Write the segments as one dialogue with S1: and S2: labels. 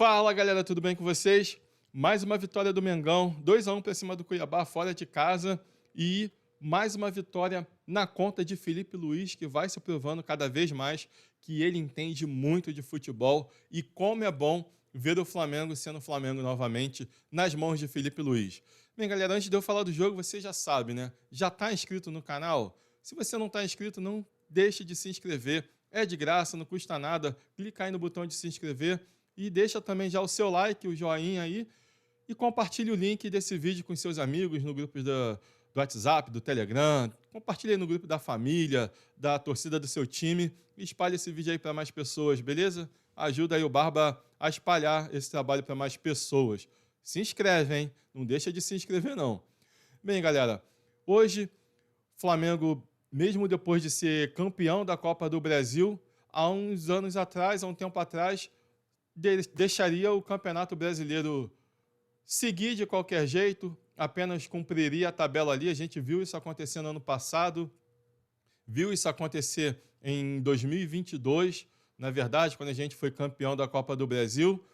S1: Fala galera, tudo bem com vocês? Mais uma vitória do Mengão, 2-1 para cima do Cuiabá fora de casa e mais uma vitória na conta de Felipe Luiz, que vai se provando cada vez mais que ele entende muito de futebol e como é bom ver o Flamengo sendo Flamengo novamente nas mãos de Felipe Luiz. Bem galera, antes de eu falar do jogo, você já sabe, né? Já está inscrito no canal? Se você não está inscrito, não deixe de se inscrever, é de graça, não custa nada, clica aí no botão de se inscrever e deixa também já o seu like, o joinha aí, e compartilhe o link desse vídeo com seus amigos no grupo do WhatsApp, do Telegram. Compartilhe aí no grupo da família, da torcida do seu time. E espalhe esse vídeo aí para mais pessoas, beleza? Ajuda aí o Barba a espalhar esse trabalho para mais pessoas. Se inscreve, hein? Não deixa de se inscrever, não. Bem, galera, hoje, Flamengo, mesmo depois de ser campeão da Copa do Brasil, há uns anos atrás, há um tempo atrás, deixaria o Campeonato Brasileiro seguir de qualquer jeito, apenas cumpriria a tabela ali. A gente viu isso acontecendo ano passado, viu isso acontecer em 2022, na verdade, quando a gente foi campeão da Copa do Brasil.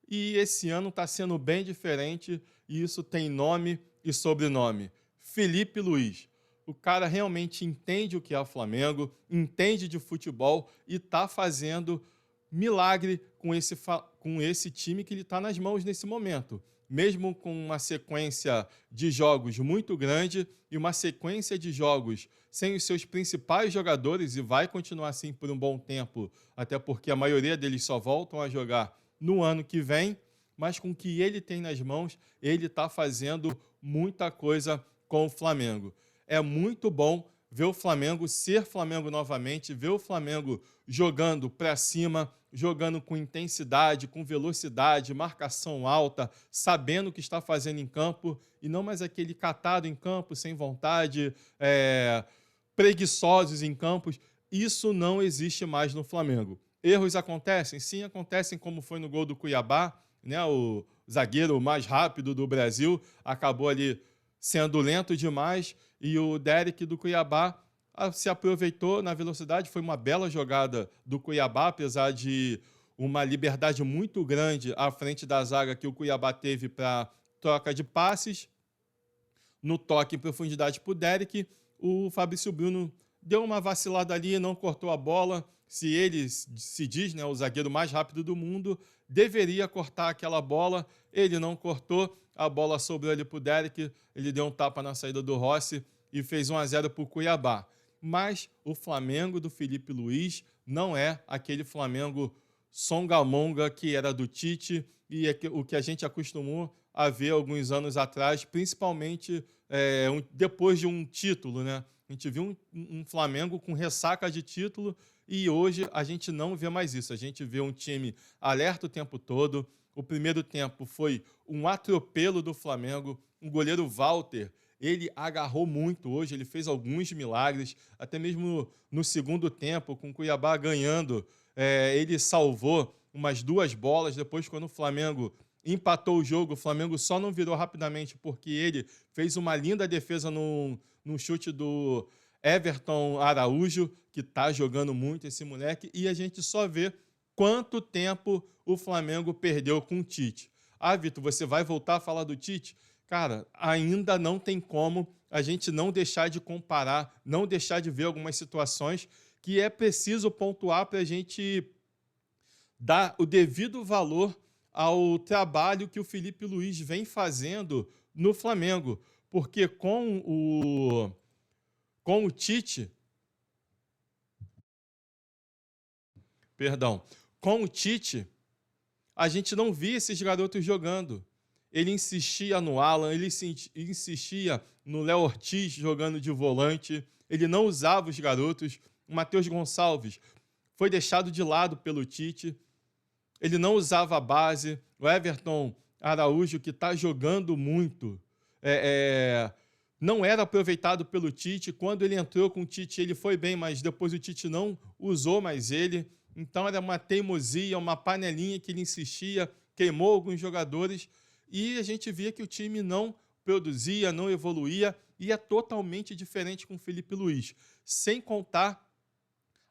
S1: E esse ano está sendo bem diferente e isso tem nome e sobrenome. Felipe Luiz. O cara realmente entende o que é o Flamengo, entende de futebol e está fazendo milagre com esse time que ele está nas mãos nesse momento. Mesmo com uma sequência de jogos muito grande e uma sequência de jogos sem os seus principais jogadores, e vai continuar assim por um bom tempo, até porque a maioria deles só voltam a jogar no ano que vem, mas com o que ele tem nas mãos, ele está fazendo muita coisa com o Flamengo. É muito bom ver o Flamengo ser Flamengo novamente, ver o Flamengo jogando para cima, jogando com intensidade, com velocidade, marcação alta, sabendo o que está fazendo em campo, e não mais aquele catado em campo, sem vontade, preguiçosos em campos. Isso não existe mais no Flamengo. Erros acontecem? Sim, acontecem, como foi no gol do Cuiabá, né? O zagueiro mais rápido do Brasil acabou ali sendo lento demais, e o Derek do Cuiabá se aproveitou na velocidade. Foi uma bela jogada do Cuiabá, apesar de uma liberdade muito grande à frente da zaga que o Cuiabá teve para troca de passes. No toque em profundidade para o Derek, o Fabrício Bruno deu uma vacilada ali, não cortou a bola. Se ele se diz, né, o zagueiro mais rápido do mundo, deveria cortar aquela bola. Ele não cortou, a bola sobrou ali para o Derek, ele deu um tapa na saída do Rossi e fez 1-0 para o Cuiabá. Mas o Flamengo do Felipe Luiz não é aquele Flamengo songamonga que era do Tite e o que a gente acostumou a ver alguns anos atrás, principalmente depois de um título, né? A gente viu um Flamengo com ressaca de título e hoje a gente não vê mais isso. A gente vê um time alerta o tempo todo. O primeiro tempo foi um atropelo do Flamengo. O goleiro Walter, ele agarrou muito hoje, ele fez alguns milagres, até mesmo no segundo tempo, com o Cuiabá ganhando, ele salvou umas 2 bolas. Depois, quando o Flamengo empatou o jogo, o Flamengo só não virou rapidamente porque ele fez uma linda defesa no chute do Everton Araújo, que está jogando muito esse moleque, e a gente só vê quanto tempo o Flamengo perdeu com o Tite. Ah, Vitor, você vai voltar a falar do Tite? Cara, ainda não tem como a gente não deixar de comparar, não deixar de ver algumas situações que é preciso pontuar para a gente dar o devido valor ao trabalho que o Felipe Luiz vem fazendo no Flamengo. Porque com o Tite, perdão, com o Tite, a gente não via esses garotos jogando. Ele insistia no Alan, ele insistia no Léo Ortiz jogando de volante, ele não usava os garotos. O Matheus Gonçalves foi deixado de lado pelo Tite, ele não usava a base. O Everton Araújo, que está jogando muito, não era aproveitado pelo Tite. Quando ele entrou com o Tite, ele foi bem, mas depois o Tite não usou mais ele. Então era uma teimosia, uma panelinha que ele insistia, queimou alguns jogadores, e a gente via que o time não produzia, não evoluía, e é totalmente diferente com o Felipe Luiz. Sem contar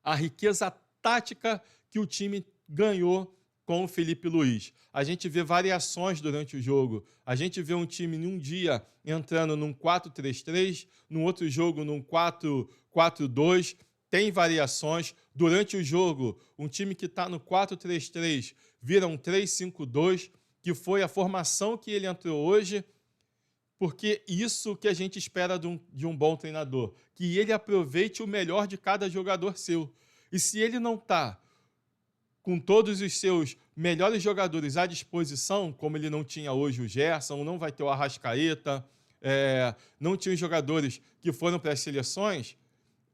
S1: a riqueza tática que o time ganhou com o Felipe Luís. A gente vê variações durante o jogo. A gente vê um time num dia entrando num 4-3-3, no outro jogo num 4-4-2. Tem variações. Durante o jogo, um time que está no 4-3-3 vira um 3-5-2, que foi a formação que ele entrou hoje, porque isso que a gente espera de um bom treinador, que ele aproveite o melhor de cada jogador seu. E se ele não está com todos os seus melhores jogadores à disposição, como ele não tinha hoje o Gerson, não vai ter o Arrascaeta, não tinha os jogadores que foram para as seleções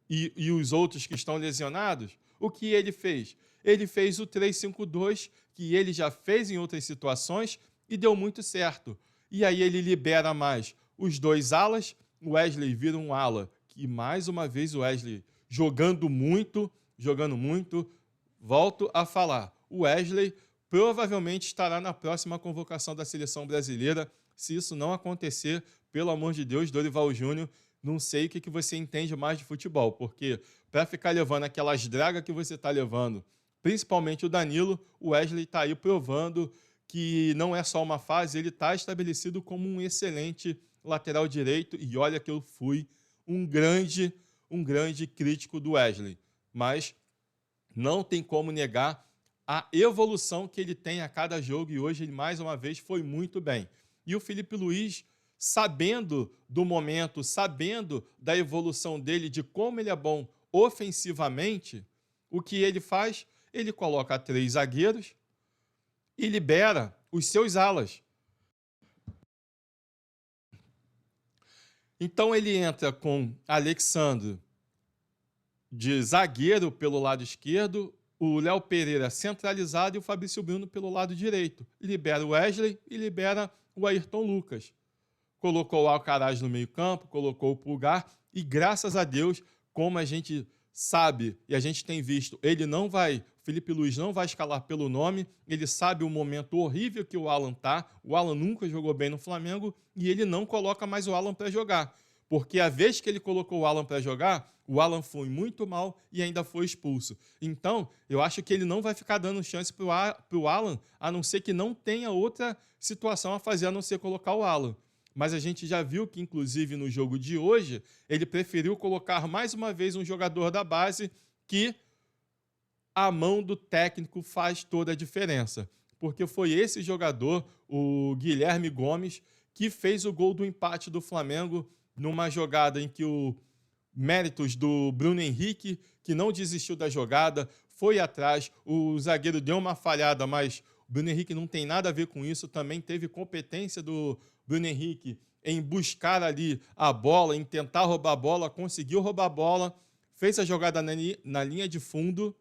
S1: e os outros que estão lesionados, o que ele fez? Ele fez o 3-5-2, que ele já fez em outras situações e deu muito certo. E aí ele libera mais os dois alas, o Wesley vira um ala, que mais uma vez o Wesley jogando muito, volto a falar, o Wesley provavelmente estará na próxima convocação da seleção brasileira. Se isso não acontecer, pelo amor de Deus, Dorival Júnior, não sei o que você entende mais de futebol, porque para ficar levando aquelas dragas que você está levando, principalmente o Danilo, o Wesley está aí provando que não é só uma fase, ele está estabelecido como um excelente lateral direito, e olha que eu fui um grande crítico do Wesley, mas não tem como negar a evolução que ele tem a cada jogo, e hoje ele, mais uma vez, foi muito bem. E o Felipe Luís, sabendo do momento, sabendo da evolução dele, de como ele é bom ofensivamente, o que ele faz? Ele coloca 3 zagueiros e libera os seus alas. Então ele entra com Alexandre de zagueiro pelo lado esquerdo, o Léo Pereira centralizado e o Fabrício Bruno pelo lado direito. Libera o Wesley e libera o Ayrton Lucas. Colocou o Alcaraz no meio-campo, colocou o Pulgar e, graças a Deus, como a gente sabe e a gente tem visto, Felipe Luís não vai escalar pelo nome, ele sabe o momento horrível que o Alan está. O Alan nunca jogou bem no Flamengo e ele não coloca mais o Alan para jogar. Porque a vez que ele colocou o Alan para jogar, o Alan foi muito mal e ainda foi expulso. Então, eu acho que ele não vai ficar dando chance para o Alan, a não ser que não tenha outra situação a fazer, a não ser colocar o Alan. Mas a gente já viu que, inclusive, no jogo de hoje, ele preferiu colocar mais uma vez um jogador da base, que a mão do técnico faz toda a diferença. Porque foi esse jogador, o Guilherme Gomes, que fez o gol do empate do Flamengo numa jogada em que méritos do Bruno Henrique, que não desistiu da jogada, foi atrás, o zagueiro deu uma falhada, mas o Bruno Henrique não tem nada a ver com isso, também teve competência do Bruno Henrique em buscar ali a bola, em tentar roubar a bola, conseguiu roubar a bola, fez a jogada na linha de fundo,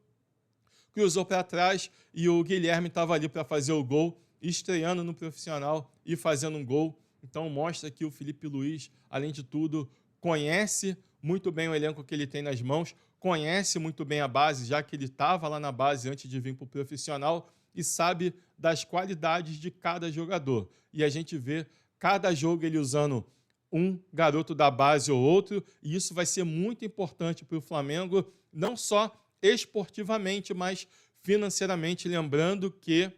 S1: cruzou para trás e o Guilherme estava ali para fazer o gol, estreando no profissional e fazendo um gol. Então mostra que o Felipe Luís, além de tudo, conhece muito bem o elenco que ele tem nas mãos, conhece muito bem a base, já que ele estava lá na base antes de vir para o profissional, e sabe das qualidades de cada jogador. E a gente vê cada jogo ele usando um garoto da base ou outro, e isso vai ser muito importante para o Flamengo, não só esportivamente, mas financeiramente, lembrando que,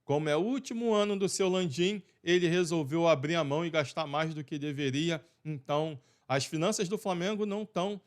S1: como é o último ano do seu Landim, ele resolveu abrir a mão e gastar mais do que deveria. Então, as finanças do Flamengo não estão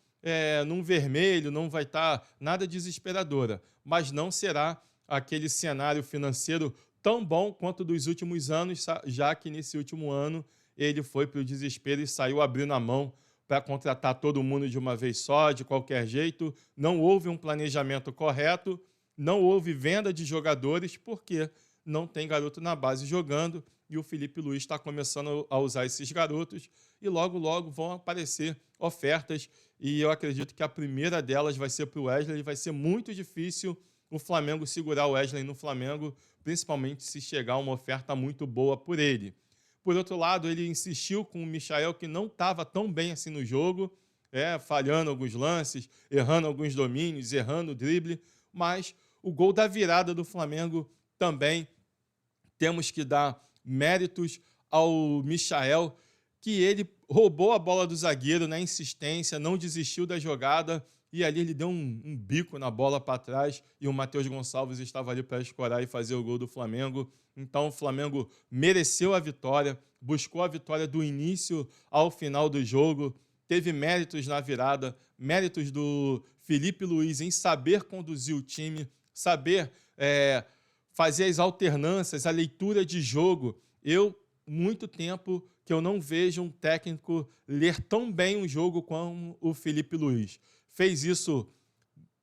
S1: num vermelho, não vai estar nada desesperadora, mas não será aquele cenário financeiro tão bom quanto dos últimos anos, já que nesse último ano ele foi para o desespero e saiu abrindo a mão para contratar todo mundo de uma vez só, de qualquer jeito. Não houve um planejamento correto, não houve venda de jogadores, porque não tem garoto na base jogando, e o Felipe Luís está começando a usar esses garotos, e logo, logo vão aparecer ofertas, e eu acredito que a primeira delas vai ser para o Wesley, e vai ser muito difícil o Flamengo segurar o Wesley no Flamengo, principalmente se chegar uma oferta muito boa por ele. Por outro lado, ele insistiu com o Michael, que não estava tão bem assim no jogo, falhando alguns lances, errando alguns domínios, errando o drible, mas o gol da virada do Flamengo também temos que dar méritos ao Michael, que ele roubou a bola do zagueiro na insistência, não desistiu da jogada, e ali ele deu um bico na bola para trás e o Matheus Gonçalves estava ali para escorar e fazer o gol do Flamengo. Então o Flamengo mereceu a vitória, buscou a vitória do início ao final do jogo, teve méritos na virada, méritos do Felipe Luiz em saber conduzir o time, saber fazer as alternâncias, a leitura de jogo. Muito tempo que eu não vejo um técnico ler tão bem um jogo como o Felipe Luiz. Fez isso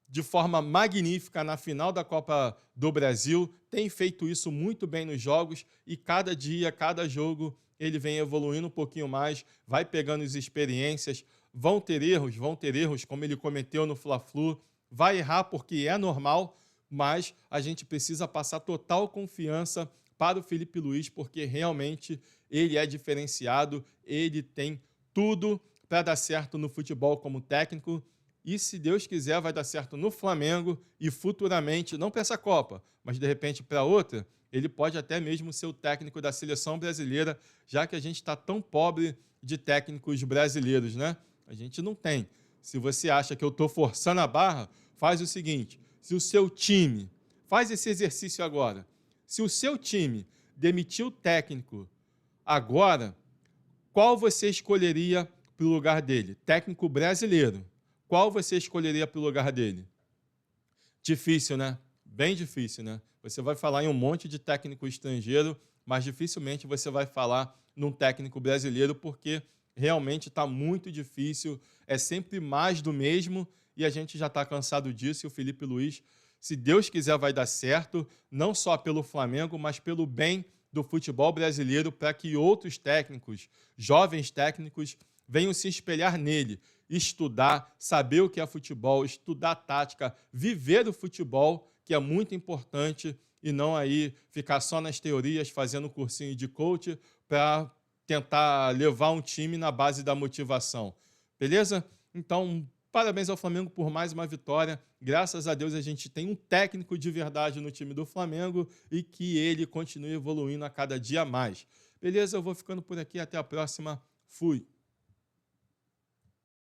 S1: de forma magnífica na final da Copa do Brasil, tem feito isso muito bem nos jogos e cada dia, cada jogo, ele vem evoluindo um pouquinho mais, vai pegando as experiências, vão ter erros como ele cometeu no Fla-Flu, vai errar porque é normal, mas a gente precisa passar total confiança para o Felipe Luiz, porque realmente ele é diferenciado, ele tem tudo para dar certo no futebol como técnico, e se Deus quiser vai dar certo no Flamengo e futuramente, não para essa Copa, mas de repente para outra, ele pode até mesmo ser o técnico da seleção brasileira, já que a gente está tão pobre de técnicos brasileiros, né? A gente não tem. Se você acha que eu estou forçando a barra, faz o seguinte, se o seu time, faz esse exercício agora, se o seu time demitir o técnico agora, qual você escolheria para o lugar dele? Técnico brasileiro. Qual você escolheria para o lugar dele? Difícil, né? Bem difícil, né? Você vai falar em um monte de técnico estrangeiro, mas dificilmente você vai falar num técnico brasileiro, porque realmente está muito difícil, é sempre mais do mesmo, e a gente já está cansado disso, e o Felipe Luiz, se Deus quiser, vai dar certo, não só pelo Flamengo, mas pelo bem do futebol brasileiro, para que outros técnicos, jovens técnicos, venham se espelhar nele, estudar, saber o que é futebol, estudar tática, viver o futebol, que é muito importante, e não aí ficar só nas teorias, fazendo cursinho de coach, para tentar levar um time na base da motivação. Beleza? Então, parabéns ao Flamengo por mais uma vitória. Graças a Deus a gente tem um técnico de verdade no time do Flamengo e que ele continue evoluindo a cada dia mais. Beleza? Eu vou ficando por aqui. Até a próxima. Fui.